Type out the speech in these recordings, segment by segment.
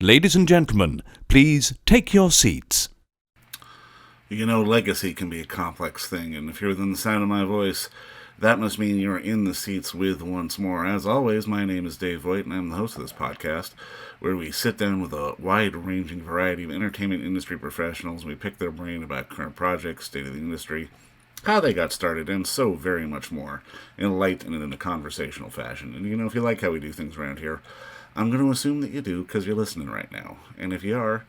Ladies and gentlemen, please take your seats. You know, legacy can be a complex thing, and if you're within the sound of my voice, that must mean you're in the seats with once more. As always, my name is Dave Voigt, and I'm the host of this podcast, where we sit down with a wide-ranging variety of entertainment industry professionals, and we pick their brain about current projects, state of the industry, how they got started, and so very much more, in a light and in a conversational fashion. And you know, if you like how we do things around here, I'm going to assume that you do, because you're listening right now. And if you are,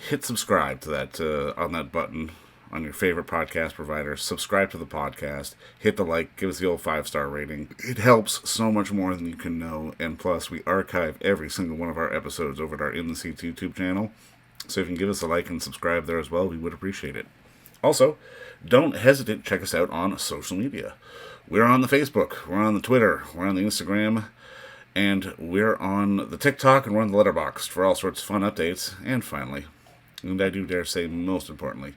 hit subscribe to that on that button on your favorite podcast provider. Subscribe to the podcast. Hit the like. Give us the old 5-star rating. It helps so much more than you can know. And plus, we archive every single one of our episodes over at our In the Seats YouTube channel. So if you can give us a like and subscribe there as well, we would appreciate it. Also, don't hesitate to check us out on social media. We're on the Facebook. We're on the Twitter. We're on the Instagram. And we're on the TikTok, and we're on the Letterboxd for all sorts of fun updates. And finally, and I do dare say most importantly,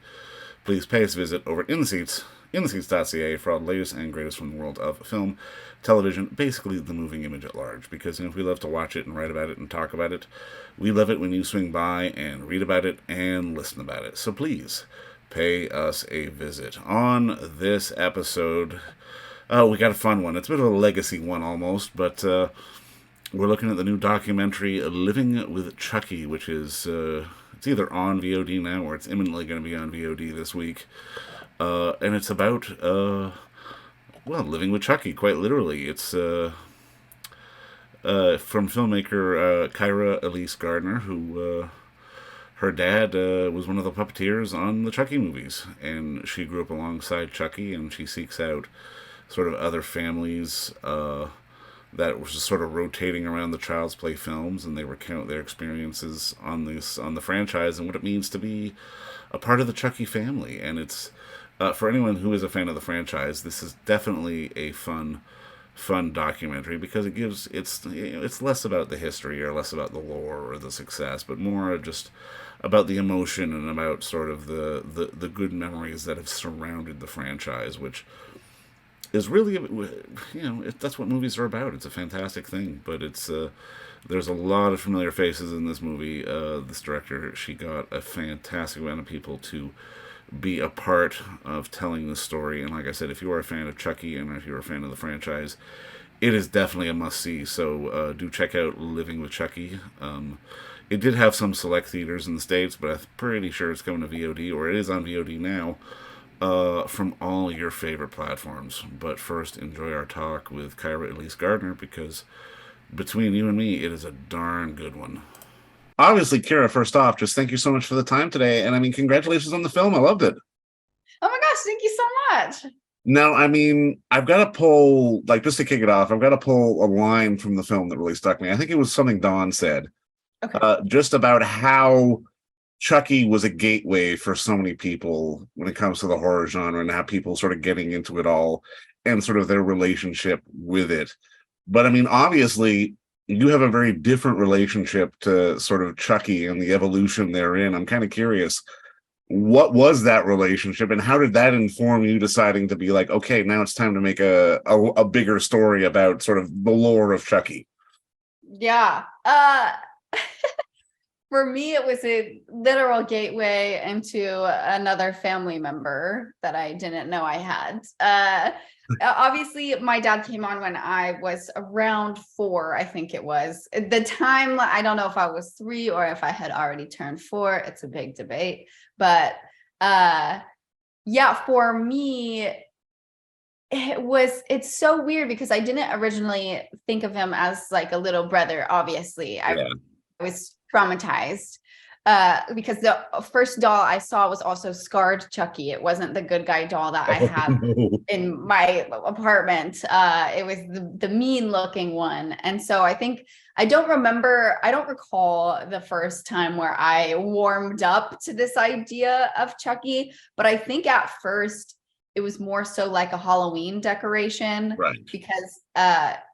please pay us a visit over at intheseats.ca for all the latest and greatest from the world of film, television, basically the moving image at large. Because if we love to watch it and write about it and talk about it, we love it when you swing by and read about it and listen about it. So please, pay us a visit. On this episode, we got a fun one. It's a bit of a legacy one almost, but we're looking at the new documentary Living With Chucky, which is it's either on VOD now or it's imminently going to be on VOD this week. And it's about, living with Chucky, quite literally. It's from filmmaker Kyra Elise Gardiner, who her dad was one of the puppeteers on the Chucky movies. And she grew up alongside Chucky, and she seeks out sort of other families that were just sort of rotating around the Child's Play films, and they recount their experiences on the franchise and what it means to be a part of the Chucky family. And it's for anyone who is a fan of the franchise, this is definitely a fun documentary, because it's less about the history or less about the lore or the success, but more just about the emotion and about sort of the good memories that have surrounded the franchise, which is really, that's what movies are about. It's a fantastic thing, but there's a lot of familiar faces in this movie. This director, she got a fantastic amount of people to be a part of telling the story. And like I said, if you are a fan of Chucky and if you're a fan of the franchise, it is definitely a must-see. So do check out Living with Chucky. It did have some select theaters in the States, but I'm pretty sure it's coming to VOD, or it is on VOD now, from all your favorite platforms. But first, enjoy our talk with Kyra Elise Gardiner, because between you and me, it is a darn good one. Obviously, Kyra, first off, just thank you so much for the time today. And I mean, congratulations on the film. I loved it. Oh my gosh, thank you so much. Now, I mean, I've got to pull, just to kick it off, I've got to pull a line from the film that really stuck me. I think it was something Don said. Okay. Just about how Chucky was a gateway for so many people when it comes to the horror genre, and how people sort of getting into it all and sort of their relationship with it. But I mean, obviously, you have a very different relationship to sort of Chucky and the evolution therein. I'm kind of curious, what was that relationship, and how did that inform you deciding to be like, okay, now it's time to make a bigger story about sort of the lore of Chucky? Yeah. For me, it was a literal gateway into another family member that I didn't know I had. Obviously, my dad came on when I was around 4, I think it was. At the time, I don't know if I was 3 or if I had already turned 4. It's a big debate. But for me, it's so weird, because I didn't originally think of him as like a little brother. Obviously, I was traumatized because the first doll I saw was also scarred Chucky. It wasn't the good guy doll that I have in my apartment. It was the mean looking one. And so I don't recall the first time where I warmed up to this idea of Chucky, but I think at first it was more so like a Halloween decoration, right? Because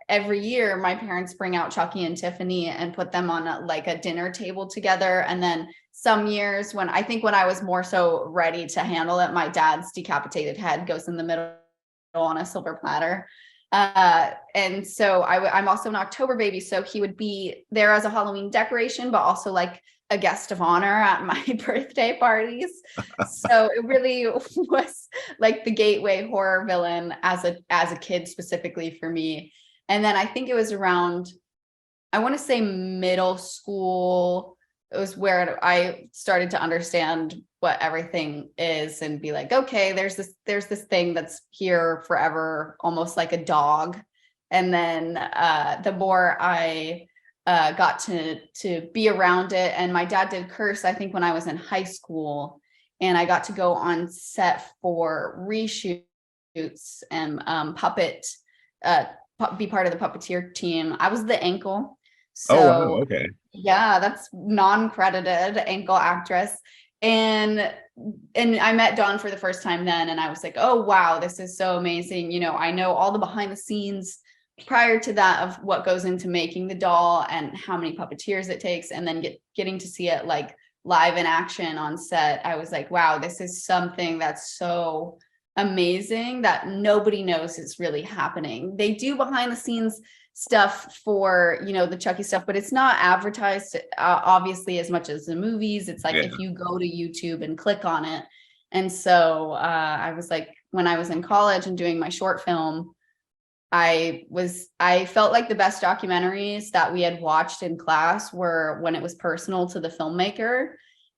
every year my parents bring out Chucky and Tiffany and put them on a dinner table together. And then some years when I was more so ready to handle it, my dad's decapitated head goes in the middle on a silver platter. And so I'm also an October baby, so he would be there as a Halloween decoration, but also like a guest of honor at my birthday parties. So it really was like the gateway horror villain as a kid, specifically for me. And then I think it was around, I want to say middle school. It was where I started to understand what everything is and be like, okay, there's this thing that's here forever, almost like a dog. And then the more I got to be around it, and my dad did Curse, I think when I was in high school, and I got to go on set for reshoots and be part of the puppeteer team. I was the ankle. So, oh, wow, okay. Yeah, that's non-credited ankle actress. And I met Don for the first time then, and I was like, oh, wow, this is so amazing. You know, I know all the behind the scenes prior to that of what goes into making the doll and how many puppeteers it takes, and then getting to see it like live in action on set. I was like, wow, this is something that's so amazing that nobody knows is really happening. They do behind the scenes stuff for, you know, the Chucky stuff, but it's not advertised obviously as much as the movies. It's like if you go to YouTube and click on it. And so I was like, when I was in college and doing my short film, I felt like the best documentaries that we had watched in class were when it was personal to the filmmaker.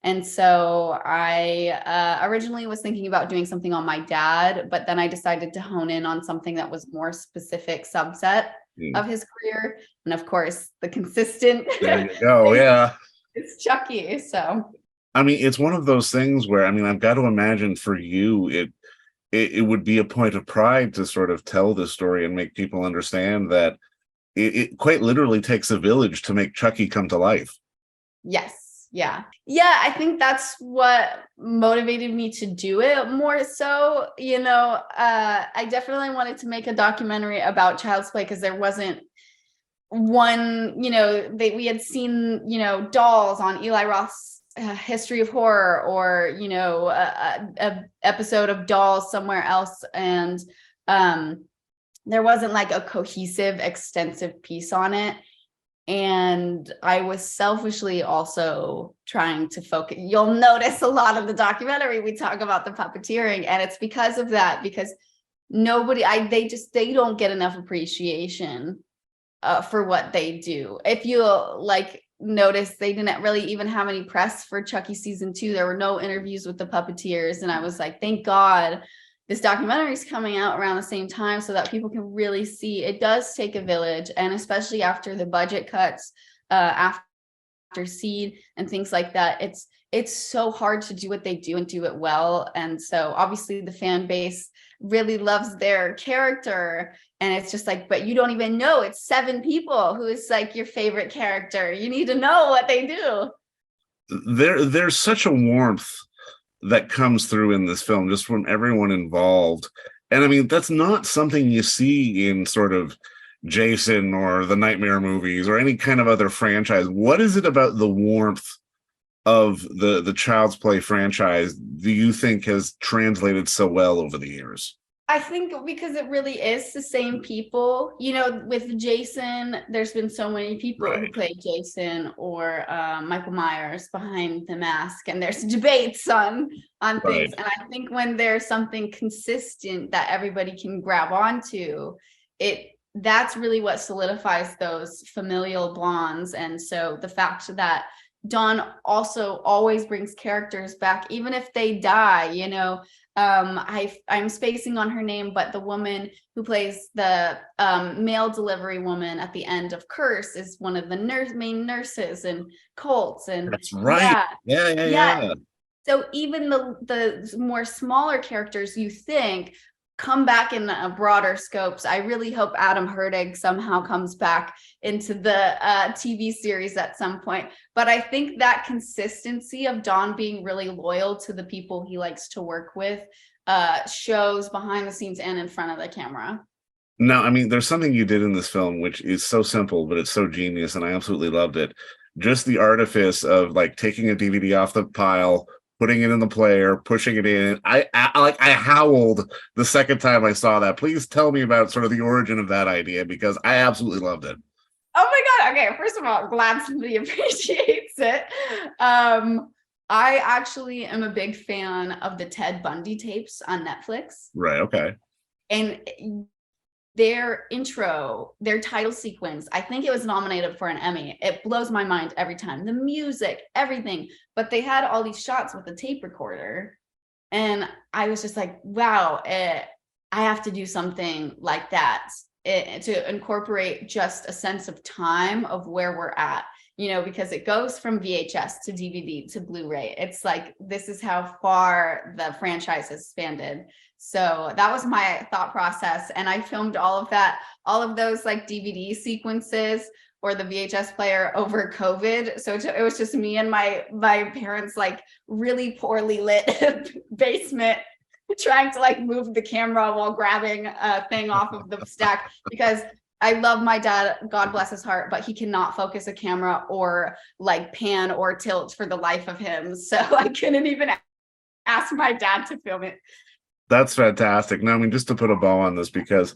And so I originally was thinking about doing something on my dad, but then I decided to hone in on something that was more specific subset of his career. And of course, the consistent. There you go. Yeah. It's Chucky. So, I mean, it's one of those things where, I mean, I've got to imagine for you, it would be a point of pride to sort of tell this story and make people understand that it quite literally takes a village to make Chucky come to life. Yes. Yeah. I think that's what motivated me to do it more so. You know, I definitely wanted to make a documentary about Child's Play because there wasn't one, you know, we had seen, you know, dolls on Eli Roth's History of Horror, or, you know, a episode of Dolls somewhere else. And there wasn't like a cohesive, extensive piece on it. And I was selfishly also trying to focus. You'll notice a lot of the documentary, we talk about the puppeteering, and it's because of that, because they don't get enough appreciation for what they do. If you like notice, they didn't really even have any press for Chucky season 2. There were no interviews with the puppeteers. And I was like, thank God this documentary is coming out around the same time so that people can really see it does take a village. And especially after the budget cuts, after Seed and things like that, it's so hard to do what they do and do it well. And so obviously the fan base really loves their character. And it's just like, but you don't even know it's 7 people who is like your favorite character. You need to know what they do. There's such a warmth that comes through in this film, just from everyone involved. And I mean, that's not something you see in sort of Jason or the Nightmare movies or any kind of other franchise. What is it about the warmth of the Child's Play franchise do you think has translated so well over the years? I think because it really is the same people. You know, with Jason, there's been so many people who play Jason or Michael Myers behind the mask, and there's debates on things. And I think when there's something consistent that everybody can grab onto, that's really what solidifies those familial bonds. And so the fact that Don also always brings characters back, even if they die, you know. I'm spacing on her name, but the woman who plays the mail delivery woman at the end of Curse is one of the main nurses in Colts. And that's right. Yeah. So even the more smaller characters you think come back in a broader scopes. I really hope Adam Herdig somehow comes back into the TV series at some point. But I think that consistency of Don being really loyal to the people he likes to work with shows behind the scenes and in front of the camera. No, I mean, there's something you did in this film which is so simple, but it's so genius, and I absolutely loved it. Just the artifice of like taking a DVD off the pile, putting it in the player, pushing it in. I howled the second time I saw that. Please tell me about sort of the origin of that idea, because I absolutely loved it. Oh my God. Okay. First of all, glad somebody appreciates it. I actually am a big fan of the Ted Bundy tapes on Netflix. Right. Okay. And their intro, their title sequence, I think it was nominated for an Emmy. It blows my mind every time. The music, everything. But they had all these shots with a tape recorder. And I was just like, wow, I have to do something like that to incorporate just a sense of time of where we're at, because it goes from VHS to DVD to Blu-ray. It's like, this is how far the franchise has expanded. So that was my thought process. And I filmed all of those like DVD sequences or the VHS player over COVID. So it was just me and my parents' like really poorly lit basement trying to like move the camera while grabbing a thing off of the stack, because I love my dad, God bless his heart, but he cannot focus a camera or like pan or tilt for the life of him. So I couldn't even ask my dad to film it. That's fantastic. Now, I mean, just to put a bow on this, because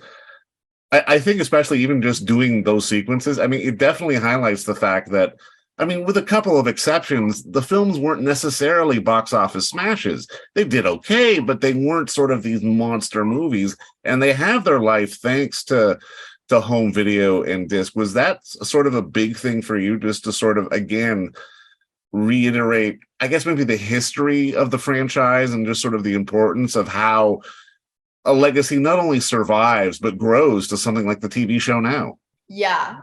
I think especially even just doing those sequences, I mean, it definitely highlights the fact that, I mean, with a couple of exceptions, the films weren't necessarily box office smashes. They did okay, but they weren't sort of these monster movies, and they have their life thanks to home video and disc. Was that sort of a big thing for you, just to sort of, again, reiterate, I guess, maybe the history of the franchise and just sort of the importance of how a legacy not only survives, but grows to something like the TV show now? Yeah,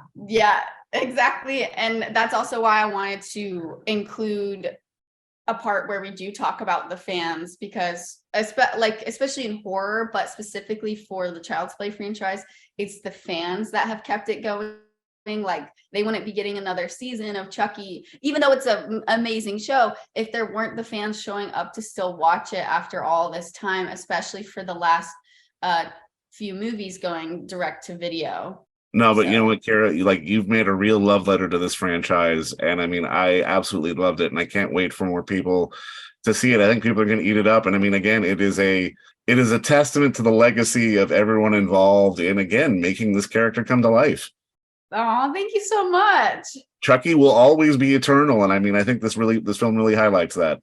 exactly. And that's also why I wanted to include a part where we do talk about the fans, because especially in horror, but specifically for the Child's Play franchise, it's the fans that have kept it going. Like, they wouldn't be getting another season of Chucky, even though it's an amazing show, if there weren't the fans showing up to still watch it after all this time, especially for the last few movies going direct to video. No, but you know what, Kyra, you've made a real love letter to this franchise, and I mean, I absolutely loved it, and I can't wait for more people to see it. I think people are going to eat it up, and I mean, again, it is a testament to the legacy of everyone involved in, again, making this character come to life. Oh, thank you so much. Chucky will always be eternal, and I mean, I think this film really highlights that.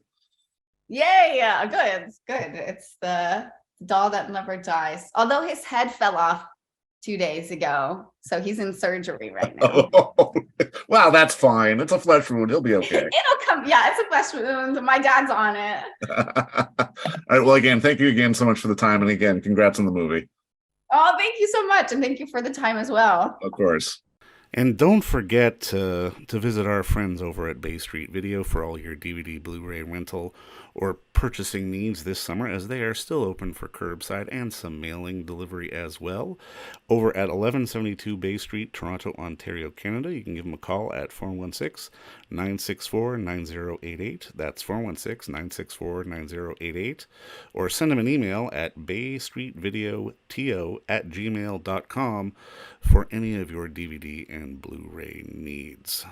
Yay! Yeah, good. It's the doll that never dies. Although his head fell off 2 days ago, so he's in surgery right now. Oh, wow, that's fine. It's a flesh wound. He'll be okay. It'll come. Yeah, it's a flesh wound. My dad's on it. All right. Well, again, thank you again so much for the time, and again, congrats on the movie. Oh, thank you so much, and thank you for the time as well. Of course. And don't forget to visit our friends over at Bay Street Video for all your DVD, Blu-ray rental, or purchasing needs this summer, as they are still open for curbside and some mailing delivery as well. Over at 1172 Bay Street, Toronto, Ontario, Canada, you can give them a call at 416-964-9088. That's 416-964-9088. Or send them an email at baystreetvideoto@gmail.com for any of your DVD and Blu-ray needs.